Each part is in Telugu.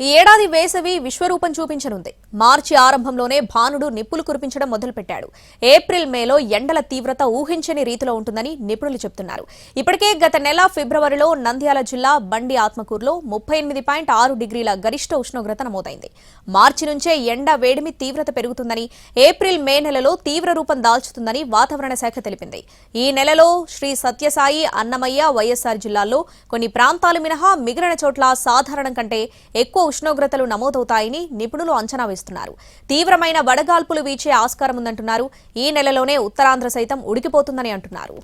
ఈ ఏడాది వేసవి విశ్వరూపం చూపించనుంది. మార్చి ఆరంభంలోనే భానుడు నిప్పులు కురిపించడం మొదలుపెట్టాడు. ఏప్రిల్ మేలో ఎండల తీవ్రత ఊహించని రీతిలో ఉంటుందని నిపుణులు చెబుతున్నారు. ఇప్పటికే గత నెల ఫిబ్రవరిలో నంద్యాల జిల్లా బండి ఆత్మకూరులో 38.6 డిగ్రీల గరిష్ట ఉష్ణోగ్రత నమోదైంది. మార్చి నుంచే ఎండ వేడిమి తీవ్రత పెరుగుతుందని, ఏప్రిల్ మే నెలలో తీవ్ర రూపం దాల్చుతుందని వాతావరణ శాఖ తెలిపింది. ఈ నెలలో శ్రీ సత్యసాయి, అన్నమయ్య, వైఎస్సార్ జిల్లాల్లో కొన్ని ప్రాంతాలు మినహా మిగిలిన చోట్ల సాధారణం కంటే ఎక్కువ ఉష్ణోగ్రతలు నమోదవుతాయని నిపుణులు అంచనా వేస్తున్నారు. తీవ్రమైన వడగాల్పులు వీచే ఆస్కారం ఉందంటున్నారు. ఈ నెలలోనే ఉత్తరాంధ్ర సైతం ఉడికిపోతుందని అంటున్నారు.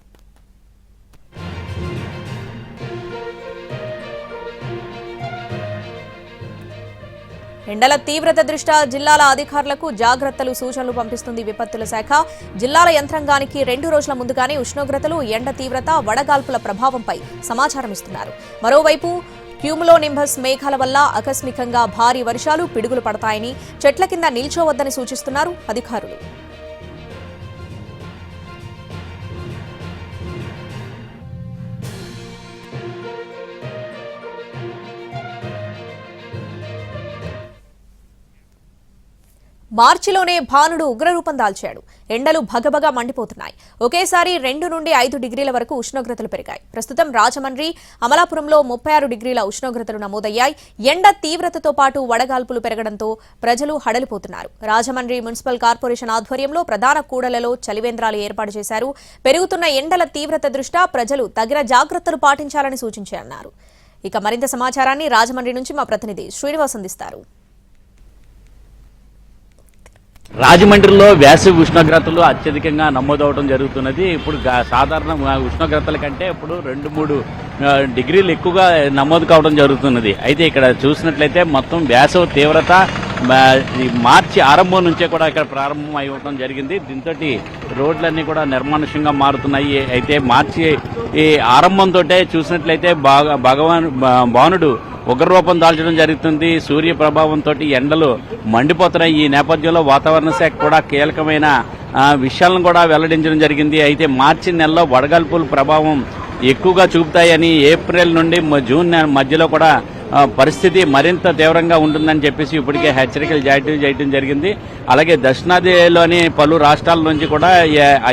ఎండల తీవ్రత దృష్ట్యా జిల్లాల అధికారులకు జాగ్రత్తలు, సూచనలు పంపిస్తుంది విపత్తుల శాఖ. జిల్లాల యంత్రాంగానికి 2 రోజుల ముందుగానే ఉష్ణోగ్రతలు, ఎండ తీవ్రత, వడగాల్పుల ప్రభావంపై సమాచారం ఇస్తున్నారు. మరోవైపు క్యూములోనింబస్ మేఘాల వల్ల ఆకస్మికంగా భారీ వర్షాలు, పిడుగులు పడతాయని, చెట్ల కింద నిల్చోవద్దని సూచిస్తున్నారు అధికారులు. మార్చిలోనే భానుడు ఉగ్రరూపం దాల్చాడు. ఎండలు భగభగా మండిపోతున్నాయి. ఒకేసారి 2 నుండి 5 డిగ్రీల వరకు ఉష్ణోగ్రతలు పెరిగాయి. ప్రస్తుతం రాజమండ్రి, అమలాపురంలో 36 డిగ్రీల ఉష్ణోగ్రతలు నమోదయ్యాయి. ఎండ తీవ్రతతో పాటు వడగాల్పులు పెరగడంతో ప్రజలు హడలిపోతున్నారు. రాజమండ్రి మున్సిపల్ కార్పొరేషన్ ఆధ్వర్యంలో ప్రధాన కూడలలో చలివేంద్రాలు ఏర్పాటు చేశారు. పెరుగుతున్న ఎండల తీవ్రత దృష్ట్యా ప్రజలు తగిన జాగ్రత్తలు పాటించాలని సూచించారన్నారు. ఇక మరింత సమాచారాన్ని రాజమండ్రి నుంచి మా ప్రతినిధి శ్రీనివాస్ అందిస్తారు. రాజమండ్రిలో వేసవి ఉష్ణోగ్రతలు అత్యధికంగా నమోదవడం జరుగుతున్నది. ఇప్పుడు సాధారణ ఉష్ణోగ్రతల కంటే ఇప్పుడు 2-3 డిగ్రీలు ఎక్కువగా నమోదు కావడం జరుగుతున్నది. అయితే ఇక్కడ చూసినట్లయితే మొత్తం వేసవి తీవ్రత మార్చి ఆరంభం నుంచే కూడా ఇక్కడ ప్రారంభం అవ్వడం జరిగింది. దీంతో రోడ్లన్నీ కూడా నిర్మానుష్యంగా మారుతున్నాయి. అయితే మార్చి ఈ ఆరంభంతో చూసినట్లయితే భానుడు ఉగ్రరూపం దాల్చడం జరుగుతుంది. సూర్య ప్రభావంతో ఎండలు మండిపోతున్నాయి. ఈ నేపథ్యంలో వాతావరణ శాఖ కూడా కీలకమైన విషయాలను కూడా వెల్లడించడం జరిగింది. అయితే మార్చి నెలలో వడగాల్పుల ప్రభావం ఎక్కువగా చూపుతాయని, ఏప్రిల్ నుండి జూన్ మధ్యలో కూడా పరిస్థితి మరింత తీవ్రంగా ఉంటుందని చెప్పేసి ఇప్పటికే హెచ్చరికలు జారీ చేయడం జరిగింది. అలాగే దక్షిణాదిలోని పలు రాష్ట్రాల నుంచి కూడా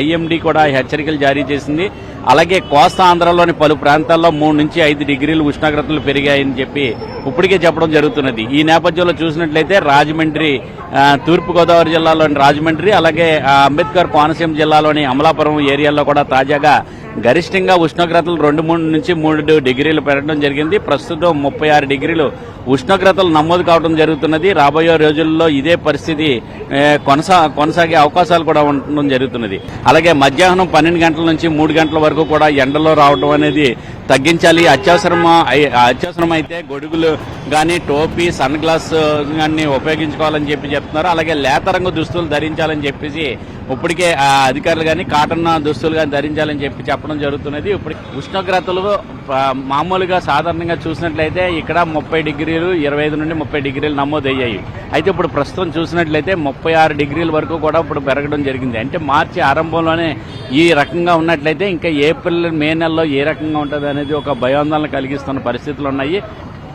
ఐఎండీ కూడా హెచ్చరికలు జారీ చేసింది. అలాగే కోస్తా ఆంధ్రలోని పలు ప్రాంతాల్లో 3 నుంచి 5 డిగ్రీలు ఉష్ణోగ్రతలు పెరిగాయని చెప్పి ఇప్పటికే చెప్పడం జరుగుతున్నది. ఈ నేపథ్యంలో చూసినట్లయితే రాజమండ్రి, తూర్పుగోదావరి జిల్లాలోని రాజమండ్రి, అలాగే అంబేద్కర్ కోనసీమ జిల్లాలోని అమలాపురం ఏరియాల్లో కూడా తాజాగా గరిష్టంగా ఉష్ణోగ్రతలు 2 నుంచి 3 డిగ్రీలు పెరగడం జరిగింది. ప్రస్తుతం 36 డిగ్రీలు ఉష్ణోగ్రతలు నమోదు కావడం జరుగుతున్నది. రాబోయే రోజుల్లో ఇదే పరిస్థితి కొనసాగే అవకాశాలు కూడా ఉండడం జరుగుతున్నది. అలాగే మధ్యాహ్నం 12 గంటల నుంచి 3 గంటల వరకు కూడా ఎండలో రావడం అనేది తగ్గించాలి. అత్యవసరమైతే గొడుగులు కానీ, టోపీ, సన్ గ్లాస్ కానీ ఉపయోగించుకోవాలని చెప్పి చెప్తున్నారు. అలాగే లేత రంగు దుస్తులు ధరించాలని చెప్పేసి ఇప్పటికే అధికారులు కానీ కాటన్ దుస్తులు కానీ ధరించాలని చెప్పడం జరుగుతున్నది. ఇప్పుడు ఉష్ణోగ్రతలు మామూలుగా సాధారణంగా చూసినట్లయితే ఇక్కడ 30 డిగ్రీలు, 25 నుండి 30 డిగ్రీలు నమోదయ్యాయి. అయితే ఇప్పుడు ప్రస్తుతం చూసినట్లయితే 36 డిగ్రీల వరకు కూడా ఇప్పుడు పెరగడం జరిగింది. అంటే మార్చి ఆరంభంలోనే ఈ రకంగా ఉన్నట్లయితే ఇంకా ఏప్రిల్, మే నెలలో ఏ రకంగా ఉంటుంది అనేది ఒక భయాందోళన కలిగిస్తున్న పరిస్థితులు ఉన్నాయి.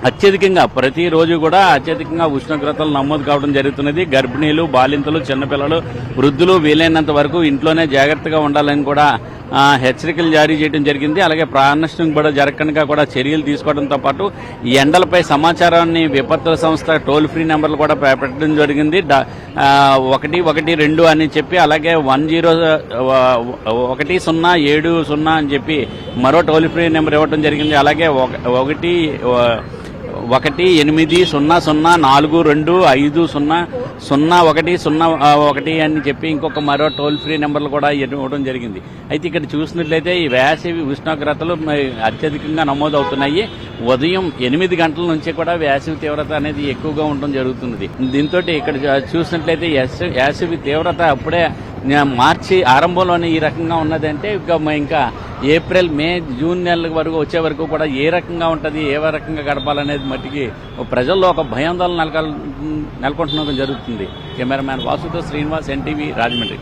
అత్యధికంగా ప్రతిరోజు కూడా అత్యధికంగా ఉష్ణోగ్రతలు నమోదు కావడం జరుగుతున్నది. గర్భిణీలు, బాలింతలు, చిన్నపిల్లలు, వృద్ధులు వీలైనంత వరకు ఇంట్లోనే జాగ్రత్తగా ఉండాలని కూడా హెచ్చరికలు జారీ చేయడం జరిగింది. అలాగే ప్రాణనష్టం కూడా జరగకుండా కూడా చర్యలు తీసుకోవడంతో పాటు ఈ ఎండలపై సమాచారాన్ని విపత్తుల సంస్థ టోల్ ఫ్రీ నెంబర్లు కూడా పెట్టడం జరిగింది. 112 అని చెప్పి, అలాగే 107 అని చెప్పి మరో టోల్ ఫ్రీ నెంబర్ ఇవ్వడం జరిగింది. అలాగే 11804250101 అని చెప్పి ఇంకొక మరో టోల్ ఫ్రీ నెంబర్లు కూడా ఇవ్వడం జరిగింది. అయితే ఇక్కడ చూసినట్లయితే ఈ వేసవి ఉష్ణోగ్రతలు అత్యధికంగా నమోదవుతున్నాయి. ఉదయం 8 గంటల నుంచి కూడా వేసవి తీవ్రత అనేది ఎక్కువగా ఉండడం జరుగుతున్నది. దీంతో ఇక్కడ చూసినట్లయితే వేసవి తీవ్రత అప్పుడే మార్చి ఆరంభంలోనే ఈ రకంగా ఉన్నదంటే ఇంకా ఏప్రిల్, మే, జూన్ నెలల వరకు వచ్చే వరకు కూడా ఏ రకంగా ఉంటుంది, ఏ రకంగా గడపాలనేది మట్టికి ప్రజల్లో ఒక భయాందోళన నెలకొంటున్నది జరుగుతుంది. కెమెరామ్యాన్ వాసుతో శ్రీనివాస్, ఎన్టీవీ, రాజమండ్రి.